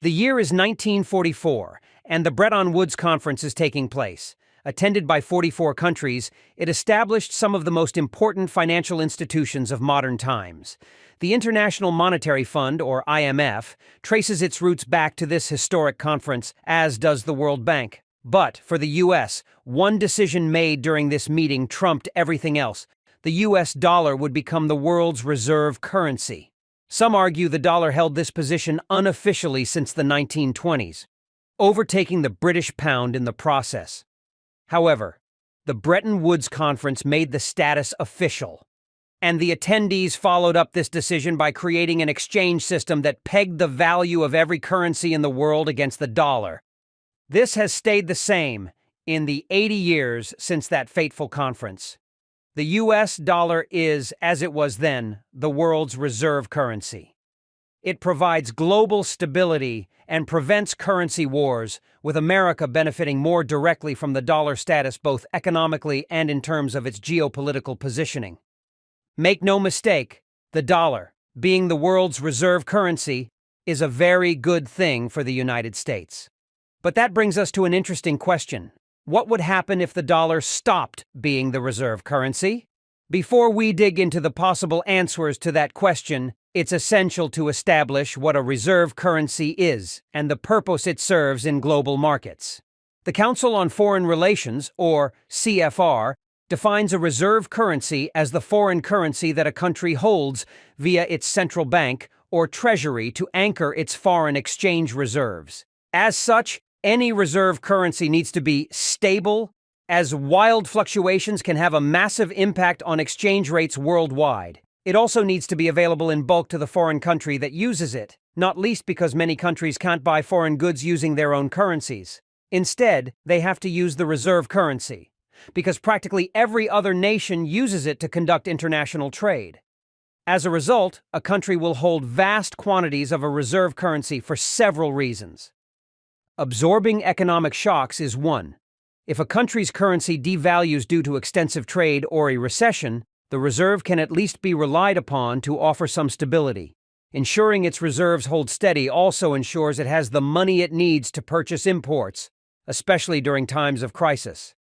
The year is 1944, and the Bretton Woods Conference is taking place. Attended by 44 countries, it established some of the most important financial institutions of modern times. The International Monetary Fund, or IMF, traces its roots back to this historic conference, as does the World Bank. But, for the U.S., one decision made during this meeting trumped everything else. The U.S. dollar would become the world's reserve currency. Some argue the dollar held this position unofficially since the 1920s, overtaking the British pound in the process. However, the Bretton Woods Conference made the status official, and the attendees followed up this decision by creating an exchange system that pegged the value of every currency in the world against the dollar. This has stayed the same in the 80 years since that fateful conference. The U.S. dollar is, as it was then, the world's reserve currency. It provides global stability and prevents currency wars, with America benefiting more directly from the dollar status both economically and in terms of its geopolitical positioning. Make no mistake, the dollar, being the world's reserve currency, is a very good thing for the United States. But that brings us to an interesting question. What would happen if the dollar stopped being the reserve currency? Before we dig into the possible answers to that question, it's essential to establish what a reserve currency is and the purpose it serves in global markets. The Council on Foreign Relations, or CFR, defines a reserve currency as the foreign currency that a country holds via its central bank or treasury to anchor its foreign exchange reserves. As such, any reserve currency needs to be stable, as wild fluctuations can have a massive impact on exchange rates worldwide. It also needs to be available in bulk to the foreign country that uses it, not least because many countries can't buy foreign goods using their own currencies. Instead, they have to use the reserve currency, because practically every other nation uses it to conduct international trade. As a result, a country will hold vast quantities of a reserve currency for several reasons. Absorbing economic shocks is one. If a country's currency devalues due to extensive trade or a recession, the reserve can at least be relied upon to offer some stability. Ensuring its reserves hold steady also ensures it has the money it needs to purchase imports, especially during times of crisis.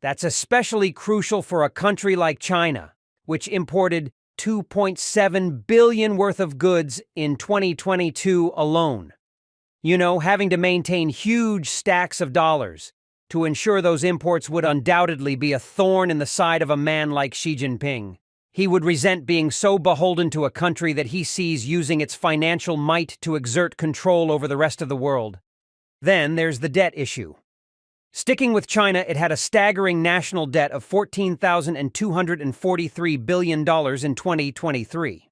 That's especially crucial for a country like China, which imported $2.7 billion worth of goods in 2022 alone. Having to maintain huge stacks of dollars to ensure those imports would undoubtedly be a thorn in the side of a man like Xi Jinping. He would resent being so beholden to a country that he sees using its financial might to exert control over the rest of the world. Then there's the debt issue. Sticking with China, it had a staggering national debt of $14,243 billion in 2023.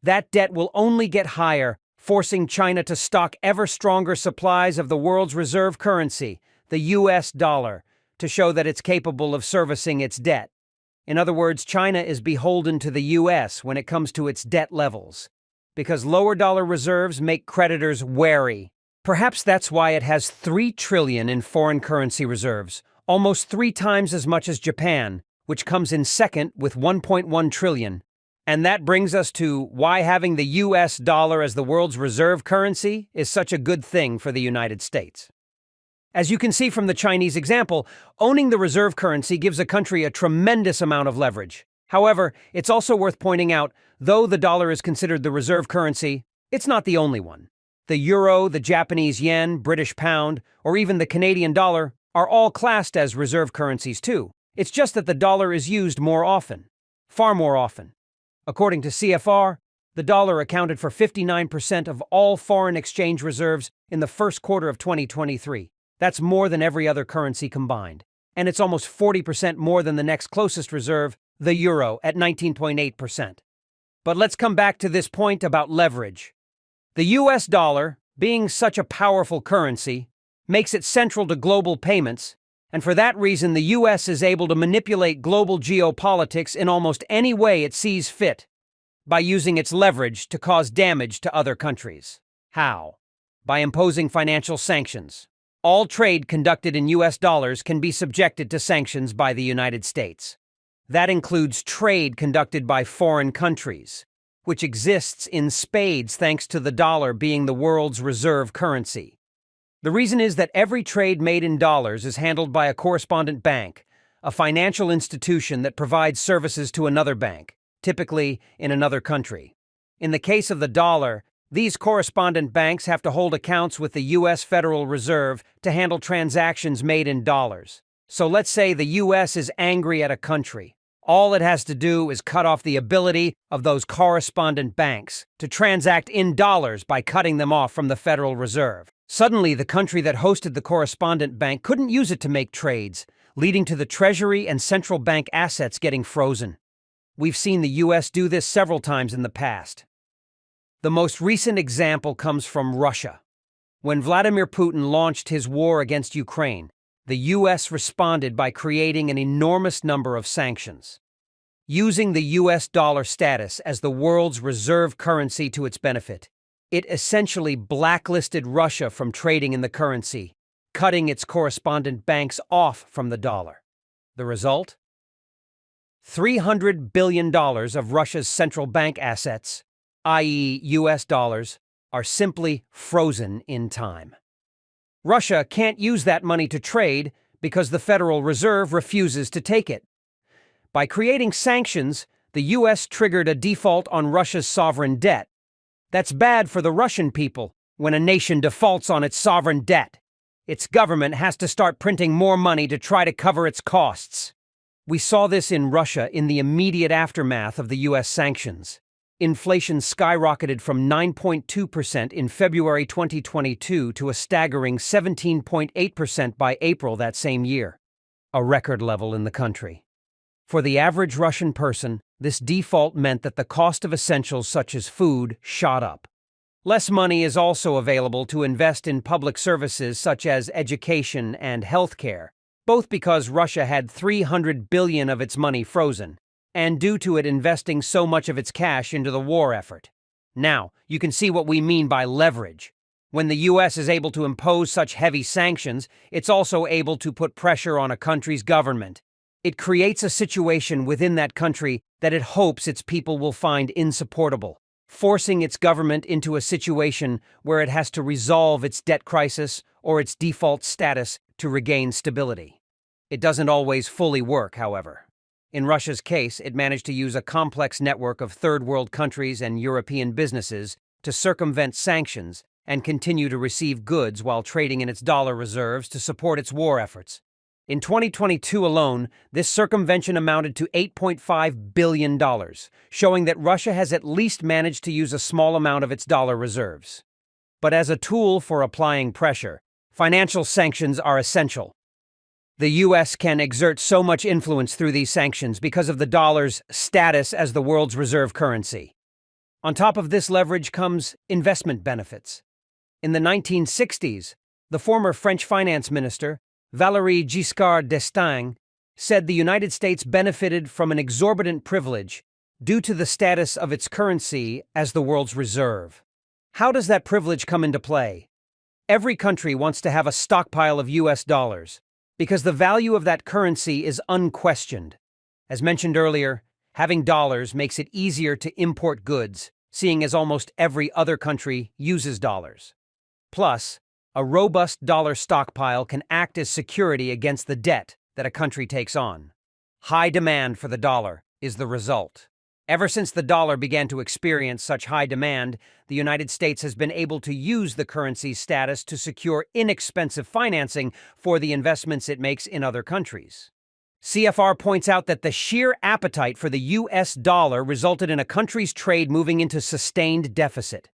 That debt will only get higher, forcing China to stock ever stronger supplies of the world's reserve currency, the U.S. dollar, to show that it's capable of servicing its debt. In other words, China is beholden to the U.S. when it comes to its debt levels, because lower dollar reserves make creditors wary. Perhaps that's why it has $3 trillion in foreign currency reserves, almost 3 times as much as Japan, which comes in second with $1.1 trillion. And that brings us to why having the U.S. dollar as the world's reserve currency is such a good thing for the United States. As you can see from the Chinese example, owning the reserve currency gives a country a tremendous amount of leverage. However, it's also worth pointing out, though the dollar is considered the reserve currency, it's not the only one. The euro, the Japanese yen, British pound, or even the Canadian dollar are all classed as reserve currencies too. It's just that the dollar is used more often, far more often. According to CFR, the dollar accounted for 59% of all foreign exchange reserves in the first quarter of 2023. That's more than every other currency combined. And it's almost 40% more than the next closest reserve, the euro, at 19.8%. But let's come back to this point about leverage. The U.S. dollar, being such a powerful currency, makes it central to global payments, and for that reason the U.S. is able to manipulate global geopolitics in almost any way it sees fit, by using its leverage to cause damage to other countries. How? By imposing financial sanctions. All trade conducted in U.S. dollars can be subjected to sanctions by the United States. That includes trade conducted by foreign countries, which exists in spades thanks to the dollar being the world's reserve currency. The reason is that every trade made in dollars is handled by a correspondent bank, a financial institution that provides services to another bank, typically in another country. In the case of the dollar, these correspondent banks have to hold accounts with the U.S. Federal Reserve to handle transactions made in dollars. So let's say the U.S. is angry at a country. All it has to do is cut off the ability of those correspondent banks to transact in dollars by cutting them off from the Federal Reserve. Suddenly, the country that hosted the correspondent bank couldn't use it to make trades, leading to the Treasury and central bank assets getting frozen. We've seen the U.S. do this several times in the past. The most recent example comes from Russia. When Vladimir Putin launched his war against Ukraine, the U.S. responded by creating an enormous number of sanctions. Using the U.S. dollar status as the world's reserve currency to its benefit, it essentially blacklisted Russia from trading in the currency, cutting its correspondent banks off from the dollar. The result? $300 billion of Russia's central bank assets, i.e. U.S. dollars, are simply frozen in time. Russia can't use that money to trade because the Federal Reserve refuses to take it. By creating sanctions, the U.S. triggered a default on Russia's sovereign debt. That's bad for the Russian people when a nation defaults on its sovereign debt. Its government has to start printing more money to try to cover its costs. We saw this in Russia in the immediate aftermath of the U.S. sanctions. Inflation skyrocketed from 9.2% in February 2022 to a staggering 17.8% by April that same year, a record level in the country. For the average Russian person, this default meant that the cost of essentials such as food shot up. Less money is also available to invest in public services such as education and healthcare, both because Russia had $300 billion of its money frozen, and due to it investing so much of its cash into the war effort. Now, you can see what we mean by leverage. When the U.S. is able to impose such heavy sanctions, it's also able to put pressure on a country's government. It creates a situation within that country that it hopes its people will find insupportable, forcing its government into a situation where it has to resolve its debt crisis or its default status to regain stability. It doesn't always fully work, however. In Russia's case, it managed to use a complex network of third-world countries and European businesses to circumvent sanctions and continue to receive goods while trading in its dollar reserves to support its war efforts. In 2022 alone, this circumvention amounted to $8.5 billion, showing that Russia has at least managed to use a small amount of its dollar reserves. But as a tool for applying pressure, financial sanctions are essential. The U.S. can exert so much influence through these sanctions because of the dollar's status as the world's reserve currency. On top of this leverage comes investment benefits. In the 1960s, the former French finance minister, Valéry Giscard d'Estaing, said the United States benefited from an exorbitant privilege due to the status of its currency as the world's reserve. How does that privilege come into play? Every country wants to have a stockpile of U.S. dollars, because the value of that currency is unquestioned. As mentioned earlier, having dollars makes it easier to import goods, seeing as almost every other country uses dollars. Plus, a robust dollar stockpile can act as security against the debt that a country takes on. High demand for the dollar is the result. Ever since the dollar began to experience such high demand, the United States has been able to use the currency's status to secure inexpensive financing for the investments it makes in other countries. CFR points out that the sheer appetite for the U.S. dollar resulted in a country's trade moving into sustained deficit.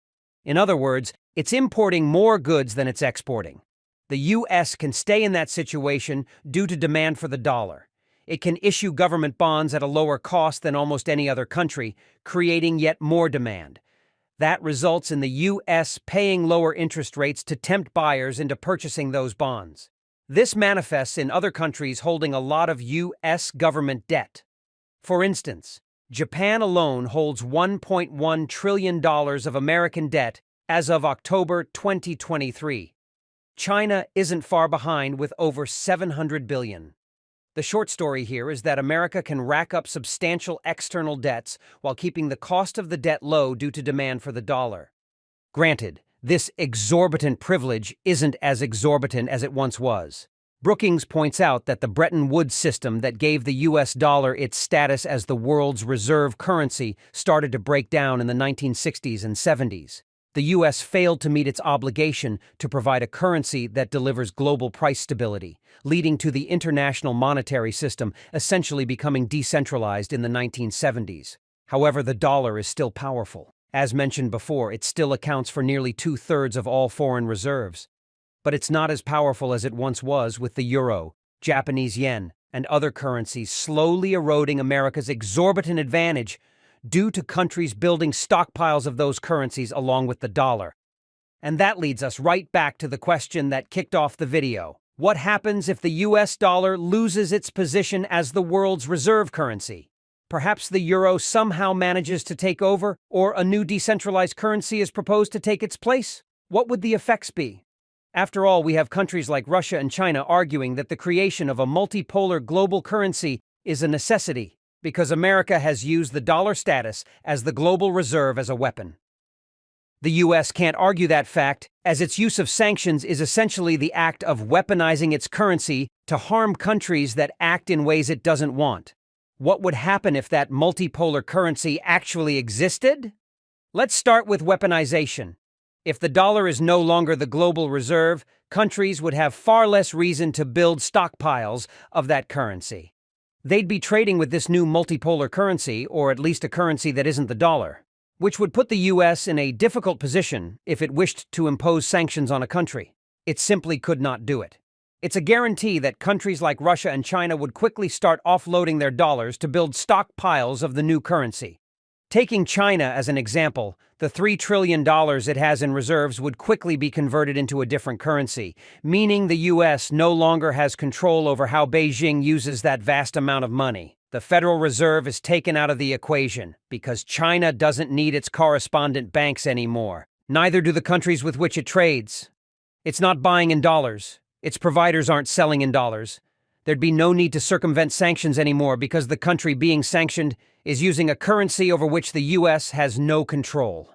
In other words, it's importing more goods than it's exporting. The U.S. can stay in that situation due to demand for the dollar. It can issue government bonds at a lower cost than almost any other country, creating yet more demand. That results in the U.S. paying lower interest rates to tempt buyers into purchasing those bonds. This manifests in other countries holding a lot of U.S. government debt. For instance, Japan alone holds $1.1 trillion of American debt as of October 2023. China isn't far behind with over $700 billion. The short story here is that America can rack up substantial external debts while keeping the cost of the debt low due to demand for the dollar. Granted, this exorbitant privilege isn't as exorbitant as it once was. Brookings points out that the Bretton Woods system that gave the US dollar its status as the world's reserve currency started to break down in the 1960s and 70s. The US failed to meet its obligation to provide a currency that delivers global price stability, leading to the international monetary system essentially becoming decentralized in the 1970s. However, the dollar is still powerful. As mentioned before, it still accounts for nearly 2/3 of all foreign reserves. But it's not as powerful as it once was, with the euro, Japanese yen, and other currencies slowly eroding America's exorbitant advantage due to countries building stockpiles of those currencies along with the dollar. And that leads us right back to the question that kicked off the video. What happens if the US dollar loses its position as the world's reserve currency? Perhaps the euro somehow manages to take over, or a new decentralized currency is proposed to take its place? What would the effects be? After all, we have countries like Russia and China arguing that the creation of a multipolar global currency is a necessity because America has used the dollar status as the global reserve as a weapon. The US can't argue that fact, as its use of sanctions is essentially the act of weaponizing its currency to harm countries that act in ways it doesn't want. What would happen if that multipolar currency actually existed? Let's start with weaponization. If the dollar is no longer the global reserve, countries would have far less reason to build stockpiles of that currency. They'd be trading with this new multipolar currency, or at least a currency that isn't the dollar, which would put the US in a difficult position if it wished to impose sanctions on a country. It simply could not do it. It's a guarantee that countries like Russia and China would quickly start offloading their dollars to build stockpiles of the new currency. Taking China as an example, the $3 trillion it has in reserves would quickly be converted into a different currency, meaning the US no longer has control over how Beijing uses that vast amount of money. The Federal Reserve is taken out of the equation because China doesn't need its correspondent banks anymore. Neither do the countries with which it trades. It's not buying in dollars. Its providers aren't selling in dollars. There'd be no need to circumvent sanctions anymore because the country being sanctioned is using a currency over which the US has no control.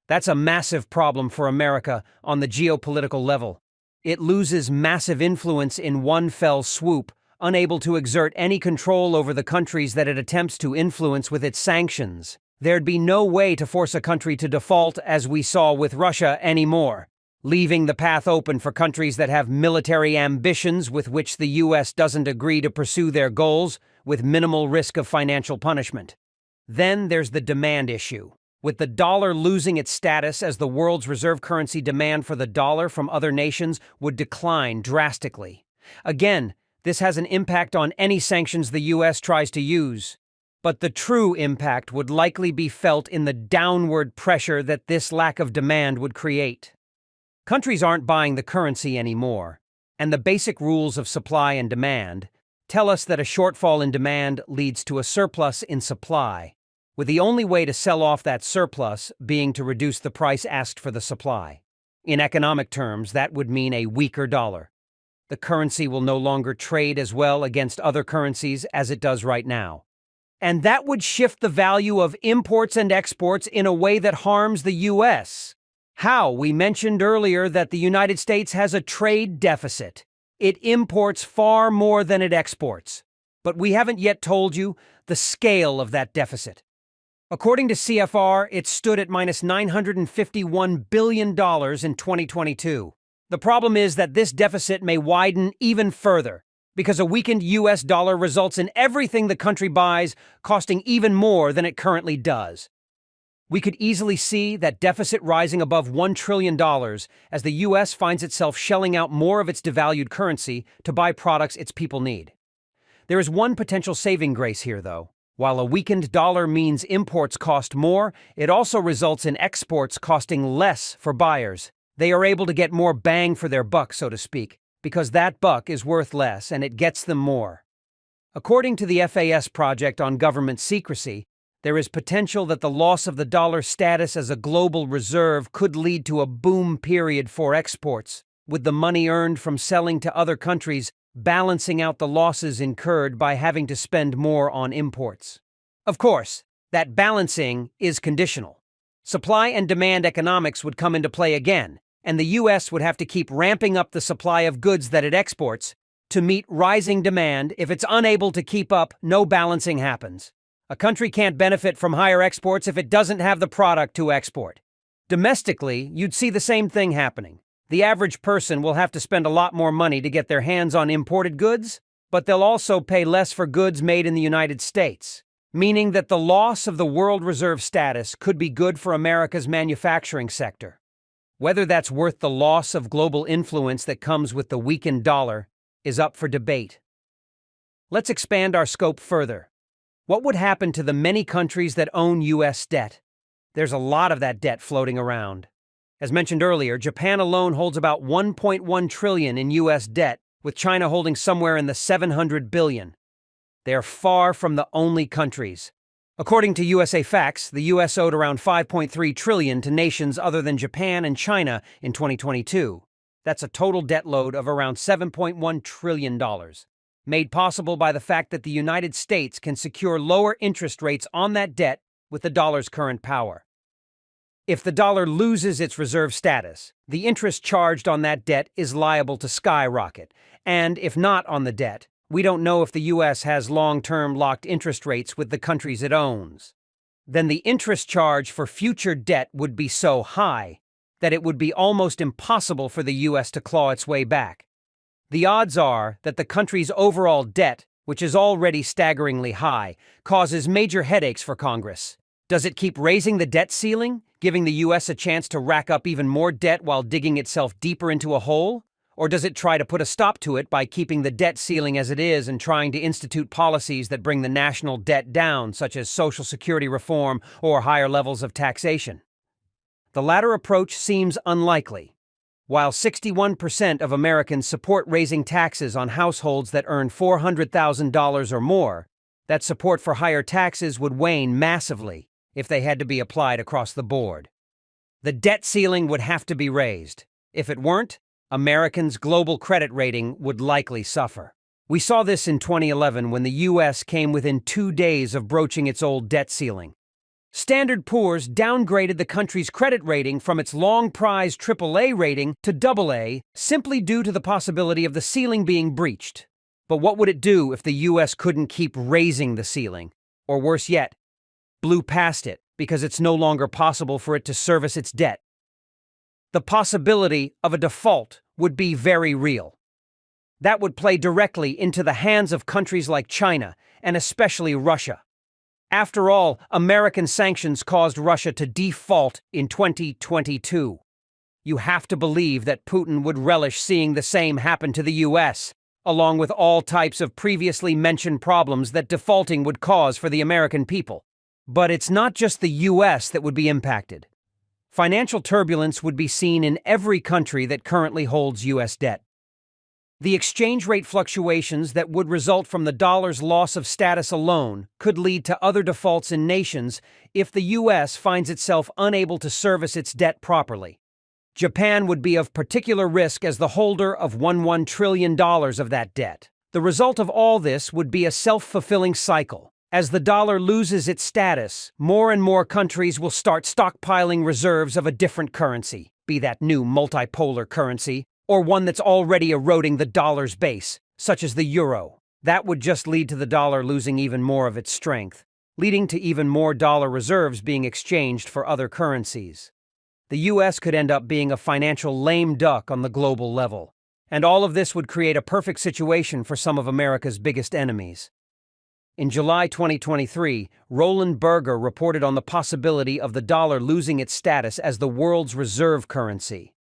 That's a massive problem for America on the geopolitical level. It loses massive influence in one fell swoop, unable to exert any control over the countries that it attempts to influence with its sanctions. There'd be no way to force a country to default, as we saw with Russia, anymore, leaving the path open for countries that have military ambitions with which the US doesn't agree to pursue their goals with minimal risk of financial punishment. Then there's the demand issue. With the dollar losing its status as the world's reserve currency, demand for the dollar from other nations would decline drastically. Again, this has an impact on any sanctions the US tries to use. But the true impact would likely be felt in the downward pressure that this lack of demand would create. Countries aren't buying the currency anymore, and the basic rules of supply and demand tell us that a shortfall in demand leads to a surplus in supply, with the only way to sell off that surplus being to reduce the price asked for the supply. In economic terms, that would mean a weaker dollar. The currency will no longer trade as well against other currencies as it does right now. And that would shift the value of imports and exports in a way that harms the US. How? We mentioned earlier that the United States has a trade deficit. It imports far more than it exports. But we haven't yet told you the scale of that deficit. According to CFR, it stood at minus $951 billion in 2022. The problem is that this deficit may widen even further, because a weakened US dollar results in everything the country buys costing even more than it currently does. We could easily see that deficit rising above $1 trillion as the US finds itself shelling out more of its devalued currency to buy products its people need. There is one potential saving grace here, though. While a weakened dollar means imports cost more, it also results in exports costing less for buyers. They are able to get more bang for their buck, so to speak, because that buck is worth less and it gets them more. According to the FAS Project on Government Secrecy, there is potential that the loss of the dollar's status as a global reserve could lead to a boom period for exports, with the money earned from selling to other countries balancing out the losses incurred by having to spend more on imports. Of course, that balancing is conditional. Supply and demand economics would come into play again, and the U.S. would have to keep ramping up the supply of goods that it exports to meet rising demand. If it's unable to keep up, no balancing happens. A country can't benefit from higher exports if it doesn't have the product to export. Domestically, you'd see the same thing happening. The average person will have to spend a lot more money to get their hands on imported goods, but they'll also pay less for goods made in the United States, meaning that the loss of the world reserve status could be good for America's manufacturing sector. Whether that's worth the loss of global influence that comes with the weakened dollar is up for debate. Let's expand our scope further. What would happen to the many countries that own U.S. debt? There's a lot of that debt floating around. As mentioned earlier, Japan alone holds about $1.1 trillion in U.S. debt, with China holding somewhere in the $700 billion. They are far from the only countries. According to USA Facts, the U.S. owed around $5.3 trillion to nations other than Japan and China in 2022. That's a total debt load of around $7.1 trillion, made possible by the fact that the United States can secure lower interest rates on that debt with the dollar's current power. If the dollar loses its reserve status, the interest charged on that debt is liable to skyrocket, and if not on the debt, we don't know if the U.S. has long-term locked interest rates with the countries it owns. Then the interest charge for future debt would be so high that it would be almost impossible for the U.S. to claw its way back. The odds are that the country's overall debt, which is already staggeringly high, causes major headaches for Congress. Does it keep raising the debt ceiling, giving the U.S. a chance to rack up even more debt while digging itself deeper into a hole? Or does it try to put a stop to it by keeping the debt ceiling as it is and trying to institute policies that bring the national debt down, such as Social Security reform or higher levels of taxation? The latter approach seems unlikely. While 61% of Americans support raising taxes on households that earn $400,000 or more, that support for higher taxes would wane massively if they had to be applied across the board. The debt ceiling would have to be raised. If it weren't, Americans' global credit rating would likely suffer. We saw this in 2011 when the U.S. came within 2 days of broaching its old debt ceiling. Standard & Poor's downgraded the country's credit rating from its long-prized AAA rating to AA simply due to the possibility of the ceiling being breached. But what would it do if the U.S. couldn't keep raising the ceiling? Or worse yet, blew past it because it's no longer possible for it to service its debt? The possibility of a default would be very real. That would play directly into the hands of countries like China and especially Russia. After all, American sanctions caused Russia to default in 2022. You have to believe that Putin would relish seeing the same happen to the U.S., along with all types of previously mentioned problems that defaulting would cause for the American people. But it's not just the U.S. that would be impacted. Financial turbulence would be seen in every country that currently holds U.S. debt. The exchange rate fluctuations that would result from the dollar's loss of status alone could lead to other defaults in nations if the U.S. finds itself unable to service its debt properly. Japan would be of particular risk as the holder of $1 trillion of that debt. The result of all this would be a self-fulfilling cycle. As the dollar loses its status, more and more countries will start stockpiling reserves of a different currency, be that new multipolar currency, or one that's already eroding the dollar's base, such as the euro. That would just lead to the dollar losing even more of its strength, leading to even more dollar reserves being exchanged for other currencies. The U.S. could end up being a financial lame duck on the global level, and all of this would create a perfect situation for some of America's biggest enemies. In July 2023, Roland Berger reported on the possibility of the dollar losing its status as the world's reserve currency.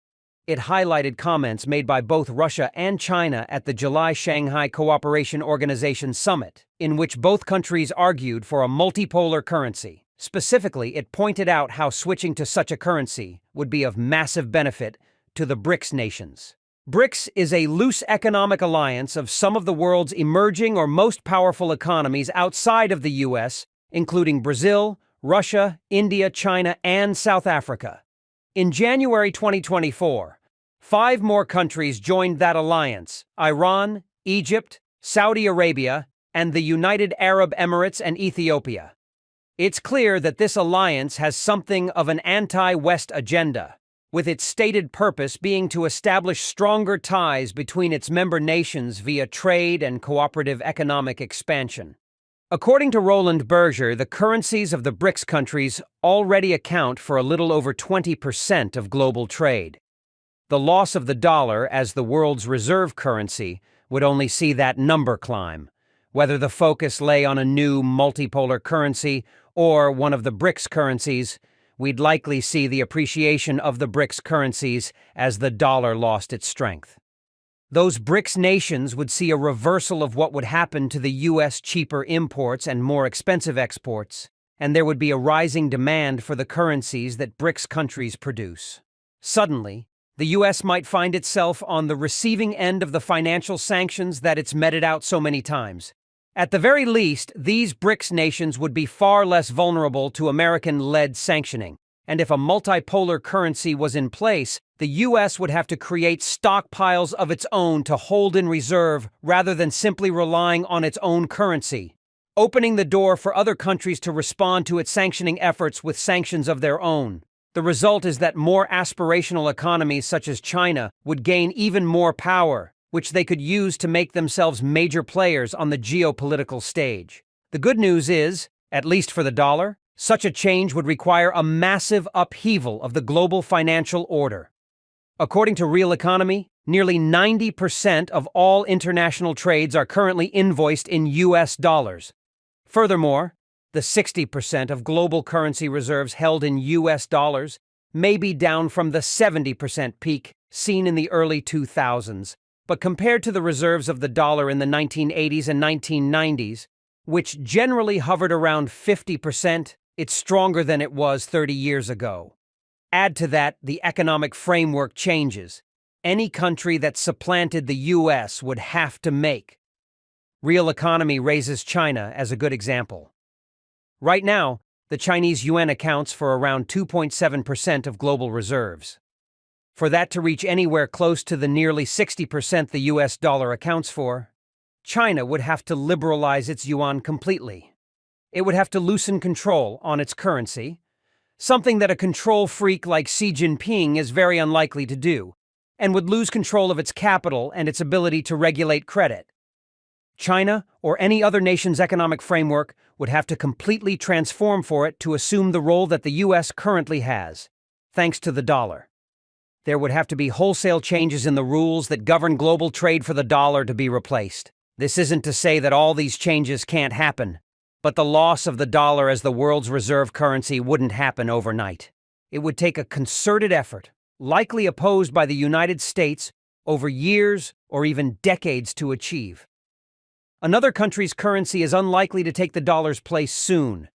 It highlighted comments made by both Russia and China at the July Shanghai Cooperation Organization Summit, in which both countries argued for a multipolar currency. Specifically, it pointed out how switching to such a currency would be of massive benefit to the BRICS nations. BRICS is a loose economic alliance of some of the world's emerging or most powerful economies outside of the U.S., including Brazil, Russia, India, China, and South Africa. In January 2024, 5 more countries joined that alliance: Iran, Egypt, Saudi Arabia, and the United Arab Emirates and Ethiopia. It's clear that this alliance has something of an anti-West agenda, with its stated purpose being to establish stronger ties between its member nations via trade and cooperative economic expansion. According to Roland Berger, the currencies of the BRICS countries already account for a little over 20% of global trade. The loss of the dollar as the world's reserve currency would only see that number climb. Whether the focus lay on a new multipolar currency or one of the BRICS currencies, we'd likely see the appreciation of the BRICS currencies as the dollar lost its strength. Those BRICS nations would see a reversal of what would happen to the U.S. cheaper imports and more expensive exports, and there would be a rising demand for the currencies that BRICS countries produce. Suddenly, the U.S. might find itself on the receiving end of the financial sanctions that it's meted out so many times. At the very least, these BRICS nations would be far less vulnerable to American-led sanctioning. And if a multipolar currency was in place, the U.S. would have to create stockpiles of its own to hold in reserve rather than simply relying on its own currency, opening the door for other countries to respond to its sanctioning efforts with sanctions of their own. The result is that more aspirational economies such as China would gain even more power, which they could use to make themselves major players on the geopolitical stage. The good news is, at least for the dollar, such a change would require a massive upheaval of the global financial order. According to Real Economy, nearly 90% of all international trades are currently invoiced in U.S. dollars. Furthermore, the 60% of global currency reserves held in U.S. dollars may be down from the 70% peak seen in the early 2000s, but compared to the reserves of the dollar in the 1980s and 1990s, which generally hovered around 50%, it's stronger than it was 30 years ago. Add to that the economic framework changes. Any country that supplanted the U.S. would have to make. Real Economy raises China as a good example. Right now, the Chinese yuan accounts for around 2.7% of global reserves. For that to reach anywhere close to the nearly 60% the U.S. dollar accounts for, China would have to liberalize its yuan completely. It would have to loosen control on its currency, something that a control freak like Xi Jinping is very unlikely to do, and would lose control of its capital and its ability to regulate credit. China, or any other nation's economic framework, would have to completely transform for it to assume the role that the U.S. currently has, thanks to the dollar. There would have to be wholesale changes in the rules that govern global trade for the dollar to be replaced. This isn't to say that all these changes can't happen, but the loss of the dollar as the world's reserve currency wouldn't happen overnight. It would take a concerted effort, likely opposed by the United States, over years or even decades to achieve. Another country's currency is unlikely to take the dollar's place soon.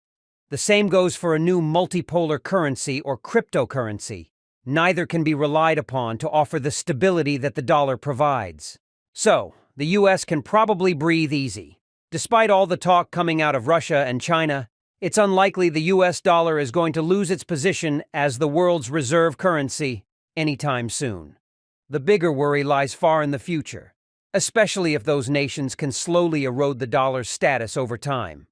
The same goes for a new multipolar currency or cryptocurrency. Neither can be relied upon to offer the stability that the dollar provides. So, the U.S. can probably breathe easy. Despite all the talk coming out of Russia and China, it's unlikely the U.S. dollar is going to lose its position as the world's reserve currency anytime soon. The bigger worry lies far in the future, especially if those nations can slowly erode the dollar's status over time.